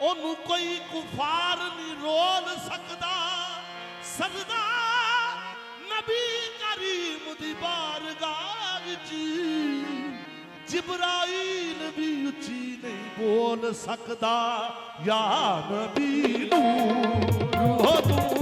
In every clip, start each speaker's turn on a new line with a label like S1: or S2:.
S1: ओनू कोई कुफार नहीं रोल सकदा सजदा नबी करीम दी बारगाह विच जिब्राइल भी उची नहीं बोल सकदा या नबी नूर हो तू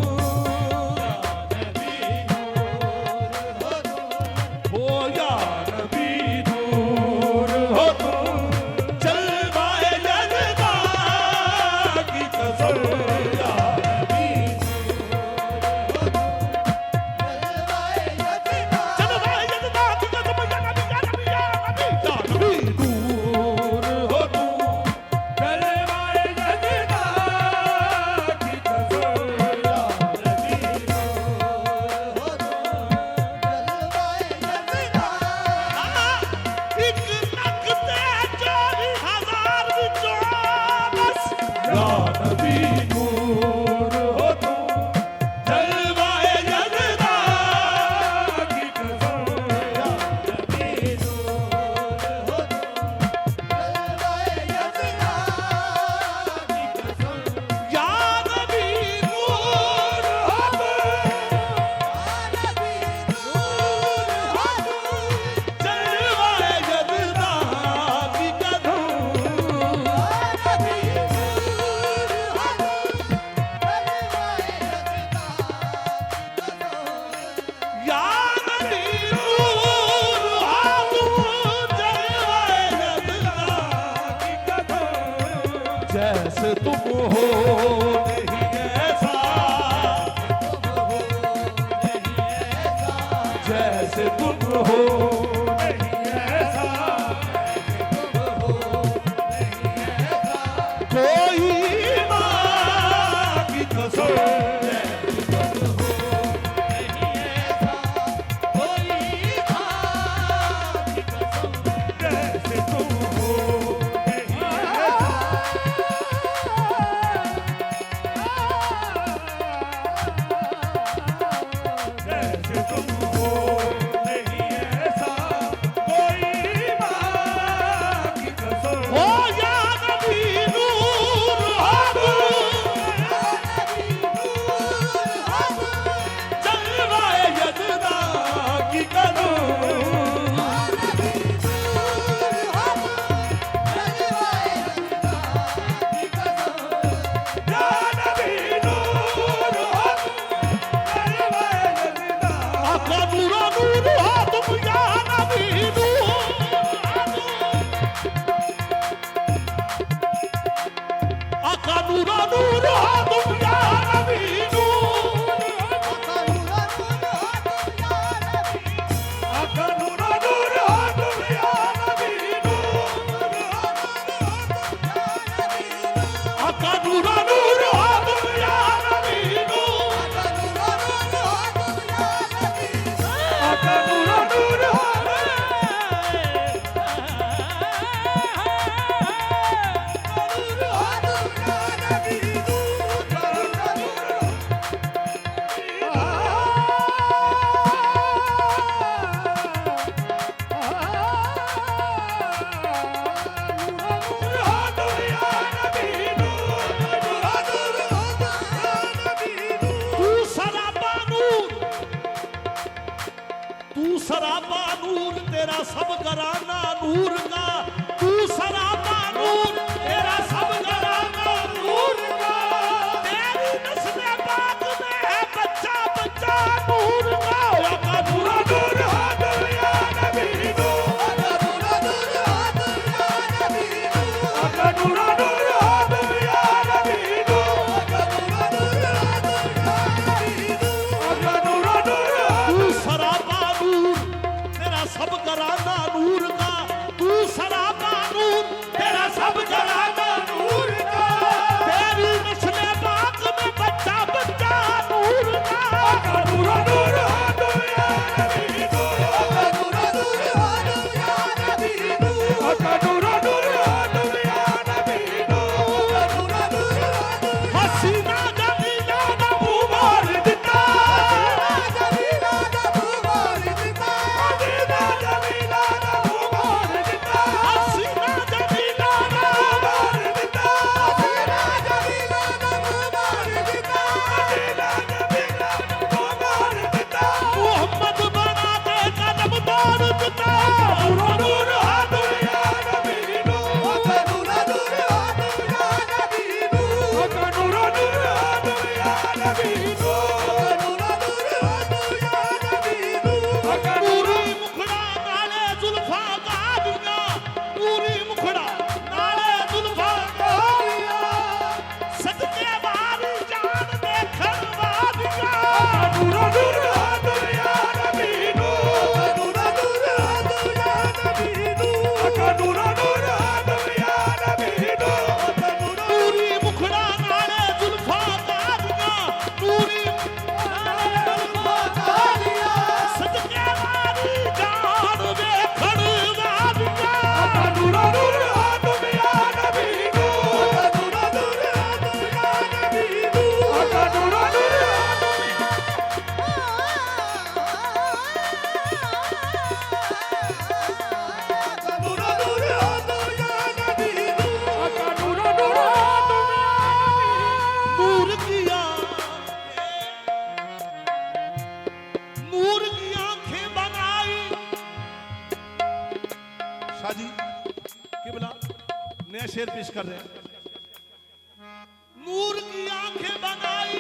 S1: जैसे तुम हो नहीं ऐसा जैसे तुम हो नहीं ऐसा कोई मां की कसम सरापा नूर तेरा सब घराना नूर का तू सरापा नूर तेरा सब घराना नूर का तेरी नस्ल पाक में है बच्चा बच्चा नूर का आका नूर नूर हाथ या नबी नूर आका नूर नूर हाथ या नबी नूर आका नूर नूर हाथ या नबी नूर आका नूर नूर हाथ या नबी नूर आका नूर नूर तू सरापा सब घराना नूर का तू मैं शेर पेश कर रहे हैं। नूर की आंखें बनाई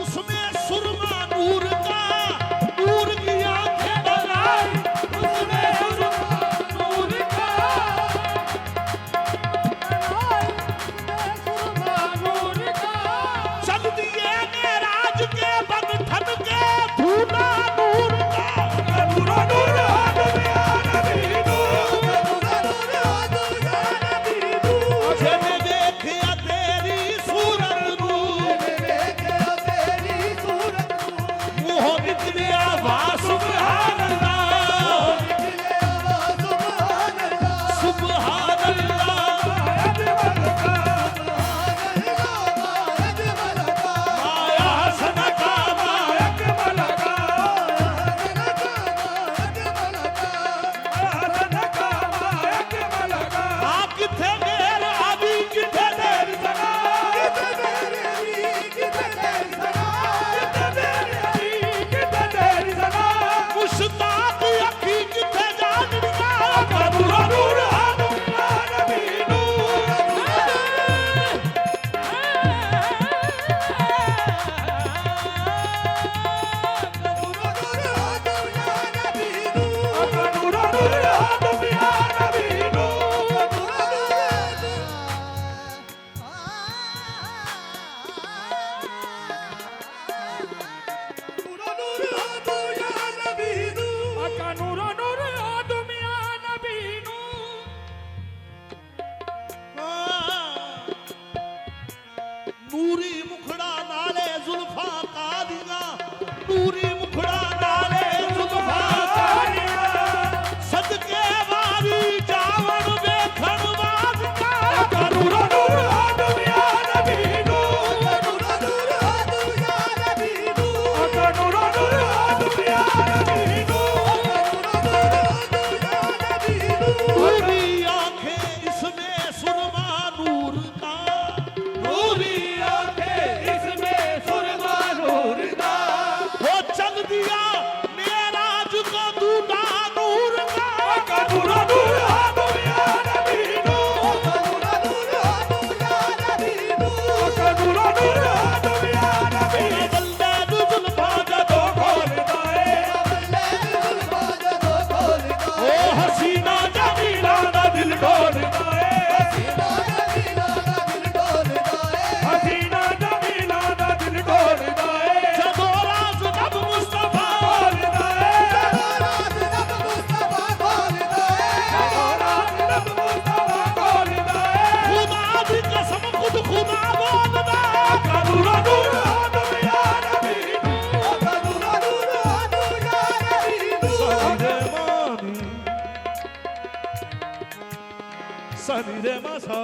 S1: उसमें सुरमा नूर का, नूर की आंखें बनाई उसमें सुरमा नूर का, चल दिए मेराज के बन ठन के धूना नूर का, नूर नूर दुनिया नबी नूर, मैंने देखा तेरी सूरत नूर, मुँह निकले आवाज़ सुभान अल्लाह, सुभान अल्लाह, माया सनका मायक मलका, आप किथे मेरे अभी किथे तेरी सना, मुश्ताक अखी किथे जानना, नूर नूर दुनिया नबी नूर, नूर नूर दुनिया नबी नूर, नूरी मुखड़ा नाले जुल्फा कालिया, नूरी मुखड़ा नाले जुल्फा कालिया, सदके वारी जावन देखण वालिया, नूर नूर दुनिया नबी नूर, नूर नूर दुनिया नबी नूर, नूरी आंखें इसमें सुरमा नूर का, नूरी वो चल दिया मेराज को दूना नूर का, नूर नूर दुनिया नबी नूर, नूर नूर दुनिया नबी, बल्ले जुल्फा जदो खोलदा है, ओ हसीना जमीला दा दिल डोलदा है, हसीना जमीला दा दिल डोलदा है, जदो राज नब मुस्तफा बोलदा है, खुदा दी कसम खुद खुदा बोलदा है, नूर नूर दुनिया नबी सनी रे मसा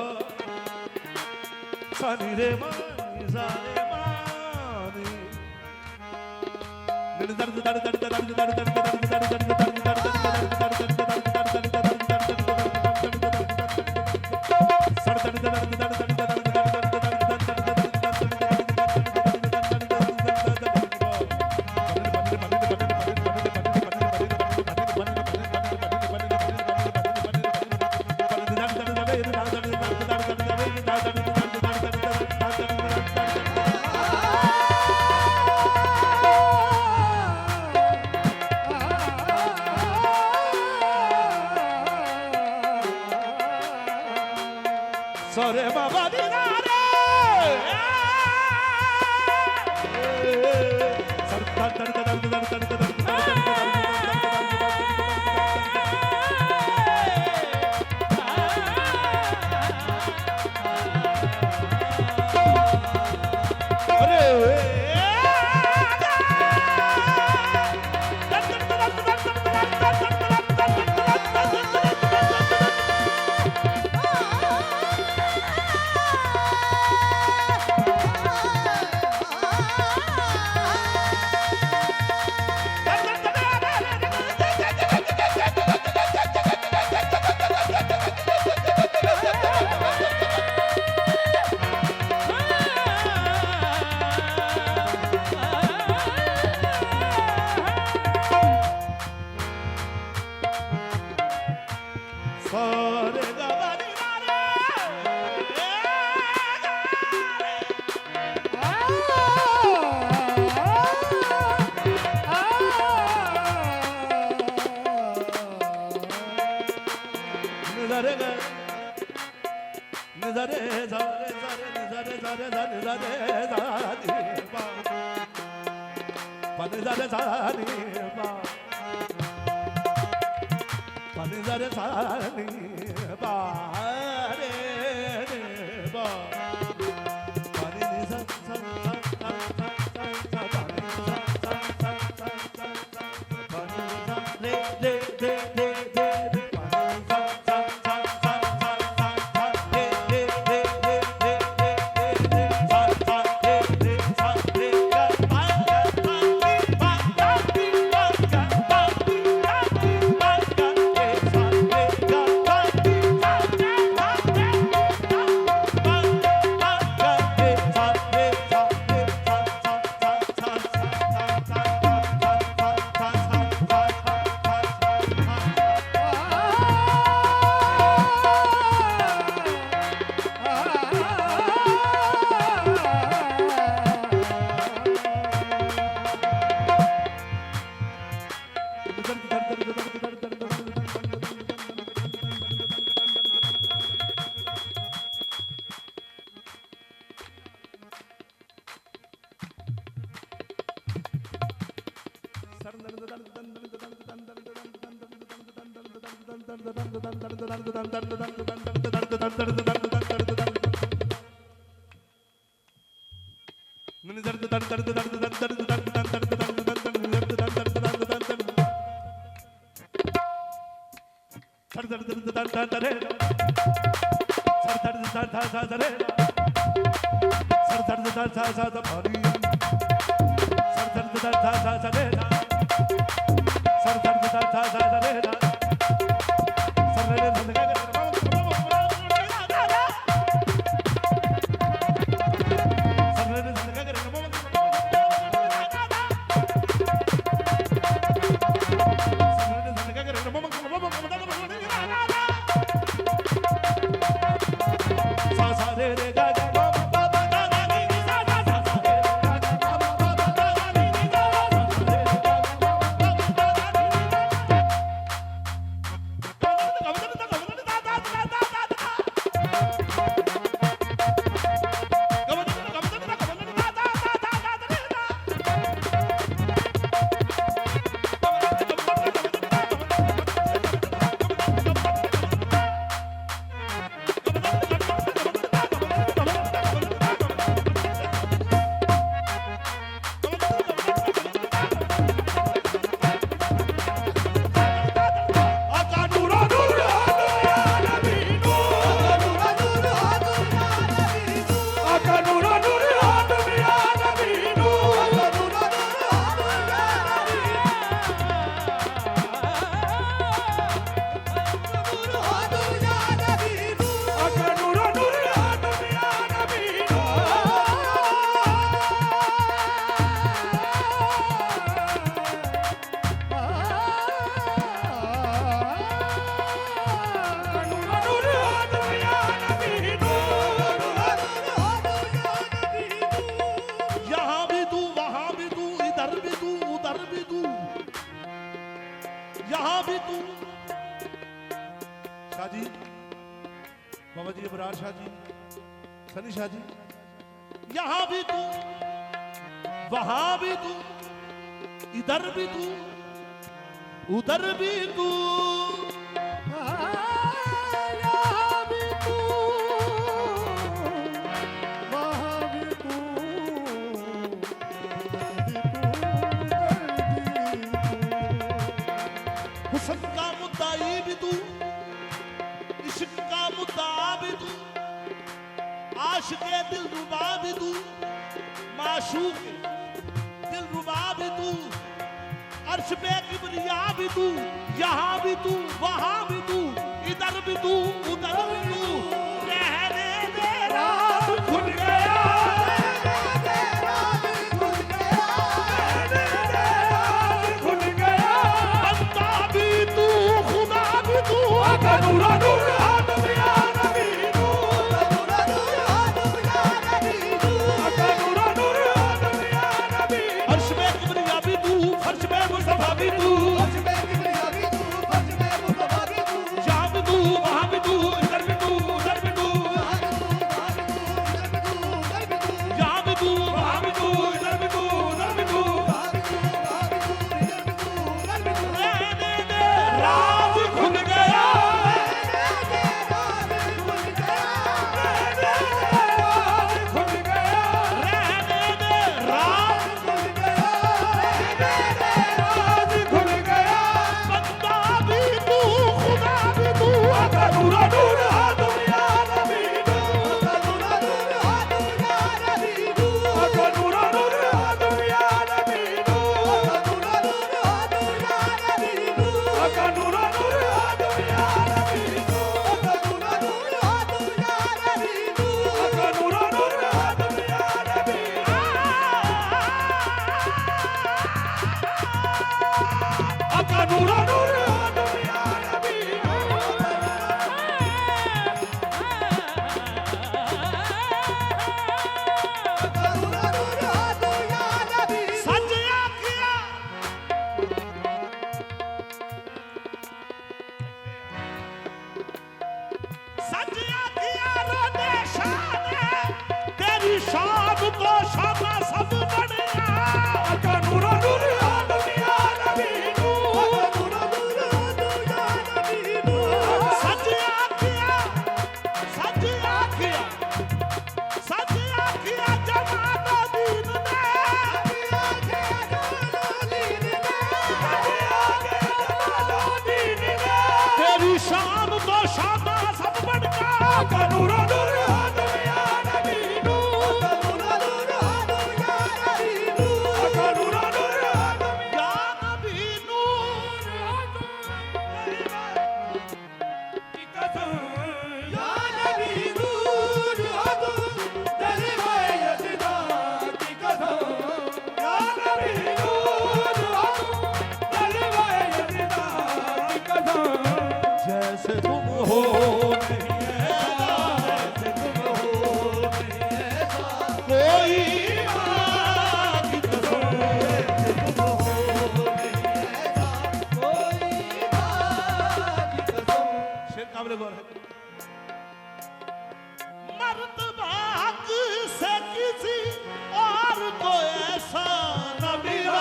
S1: सनी रे मानी सारे मानी, दर्द दर्द दर्द दर्द दर्द दर्द दर्द दर्द सरे बाबा दिनारे रे सा नी पा पन सा रे सा नी पा पन सा रे सा नी पा रे रे पा पन नी सा सा सा सा सा सा पन सा रे रे रे रे सनी शाह जी, यहां भी तू, वहां भी तू, इधर भी तू, उधर भी तू,
S2: यहाँ भी तू, वहाँ भी तू,
S1: हुस्न का मुद्दाई भी तू, इश्क का मुद्दा भी तू, आशिक़े दिलरुबा भी तू, माशूक़ दिलरुबा भी तू, अर्श पे किबरिया भी तू, यहाँ भी तू, वहाँ भी तू, इधर भी तू, उधर भी तू, रहने दे रात खुल गया, रहने दे रात खुल गया, रहने दे रात खुल गया, बंदा भी तू, खुदा भी तू, नूरा नूर आदम या नबी नूर, नूरा नूर आदम या नबी नूर, नूरा नूर आदम या नबी, अर्श पे किबरिया भी तू, फर्श पे मुस्तफा भी तू, फर्श पे किबरिया भी तू, फर्श पे मुस्तफा भी तू, यहाँ भी तू, वहाँ भी तू, इधर भी तू, नूर नूर आदम या नबी सच आखिया सच आखिया रोने शान तेरी शान तो शाना सब बढ़िया आका नूर नूर आदम या नबी नूर नूर आदम या नबी नूर सच आखिया जमाना दीन ने तेरी शान तो शाना सब बढ़िया आका नूर नूर आदम या नबी नूर नूर आदम या नबी नूर आका नूर नूर आदम या नबी नूर की कसम या नबी नूर आदम तेरी वायदा की कसम या नबी नूर आदम तेरी वायदा की कसम जैसे तुम हो नहीं ऐसा जैसे तुम हो नहीं ऐसा कोई माँ की कसम जैसे तुम हो नहीं ऐसा कोई माँ की कसम शेर काबिल गौर है मर्तबा से किसी और को ऐसा न मिला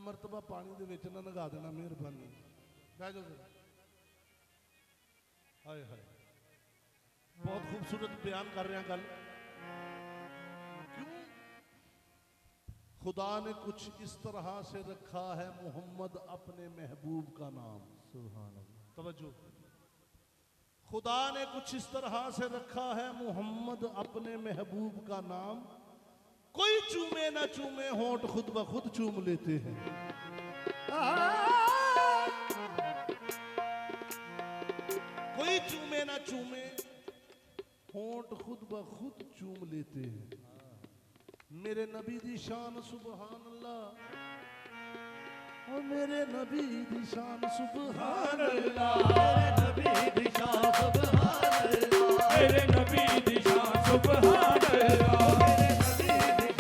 S1: मरतबा पानी दे विच ना नगा देना मेहरबानी बह जाओ हाय हाय बहुत खूबसूरत बयान कर रहे हैं गल क्यों खुदा ने कुछ इस तरह से रखा है मोहम्मद अपने महबूब का नाम सुभान अल्लाह तवज्जो खुदा ने कुछ इस तरह से रखा है मोहम्मद अपने महबूब का नाम कोई चूमे ना चूमे होंठ खुद ब खुद चूम लेते हैं कोई चूमे ना चूमे होंठ खुद ब खुद चूम लेते हैं मेरे नबी दी शान सुभान अल्लाह और मेरे नबी दी शान सुभान अल्लाह मेरे नबी दी शान सुभान अल्लाह मेरे नबी दी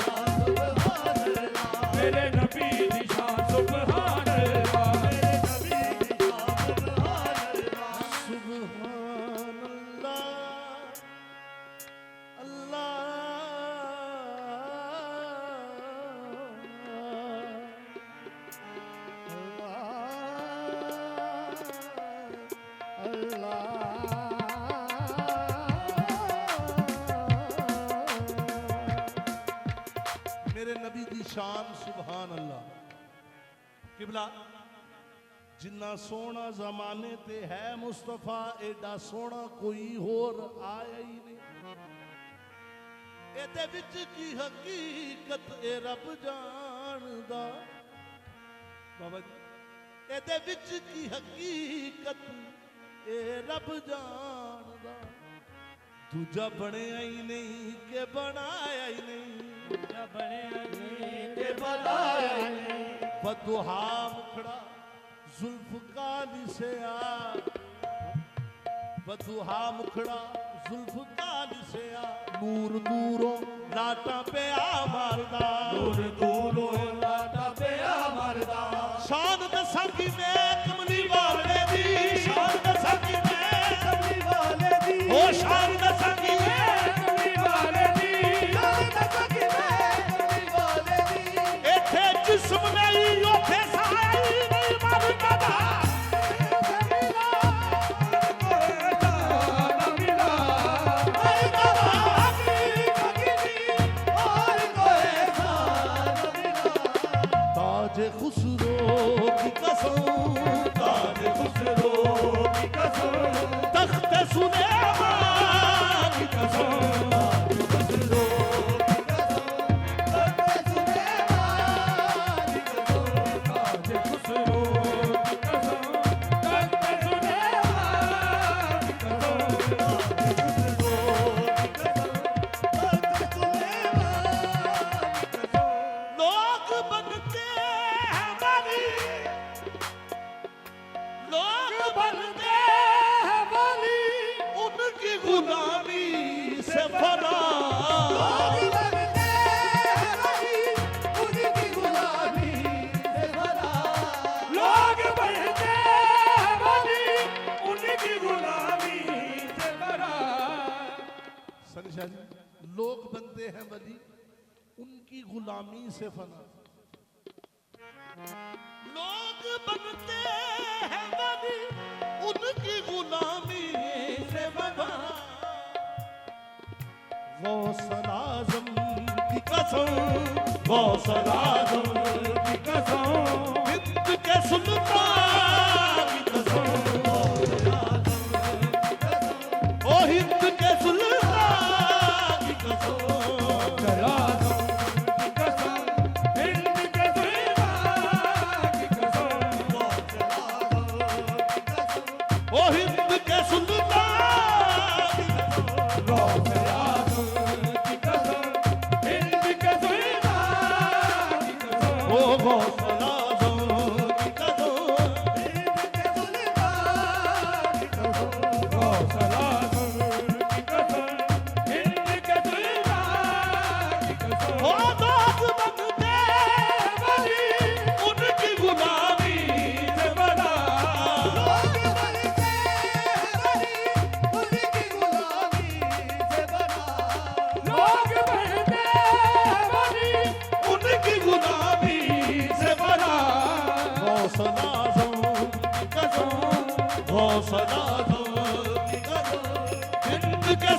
S1: शान सुभान अल्लाह मेरे नबी दी शान सुभान अल्लाह मेरे नबी दी शान सुभान अल्लाह अल्लाह मेरे नबी दी शान सुभान अल्लाह किबला जिन्ना सोना जमाने ते है मुस्तफा एडा सोना कोई होर आया ही नहीं एदे विच की हकीकत ए रब जानदा बाबा जी एदे विच की हकीकत ए रब जानदा दूजा बनया ही नहीं के बनाया ही नहीं दूजा बनया नहीं के बनाया ही नहीं बदुहा मुखड़ा जुल्फ काली से आ बदुहा मुखड़ा जुल्फ काली से आ नूर दूरों लाटा पे आ मारदा नूर दूरों लाटा पे आ मारदा शान दसा की मैं कमली वाले दी शान दसा की मैं कमली वाले दी ओ शान दसा की मैं कमली वाले दी शान दसा की मैं कमली वाले दी इथे जिस्म नहीं उथे साया ही नहीं मरदा दा खुसरो की कसम ताज खुसरो की कसम तख्त सुलेमान से फरार
S2: लोग बनते हैं वली उनकी गुलामी से फरार
S3: लोग बनते हैं वली उनकी गुलामी से फरार
S1: संशा जी लोग बनते हैं वली उनकी गुलामी से फरार लोग बनते हैं वली उनकी गुलामी से फरार गौसल आज़म की कसम गौसल आज़म की कसम हिंद के सुल्तान की कसम ओ हिंद के सुल्तान की कसम
S3: हिंद के सुल्तान की कसम
S1: ओ हिंद के सुल्तान की कसम ओ गौसल आज़म की कसम ओ लोग बनते वली उनकी गुलामी से फरार
S2: लोग बनते हैं वली उनकी गुलामी से फरार
S3: लोग बनते हैं वली
S1: उनकी गुलामी से फरार गौसल आज़म की कसम गौसल आज़म की कसम हिंद के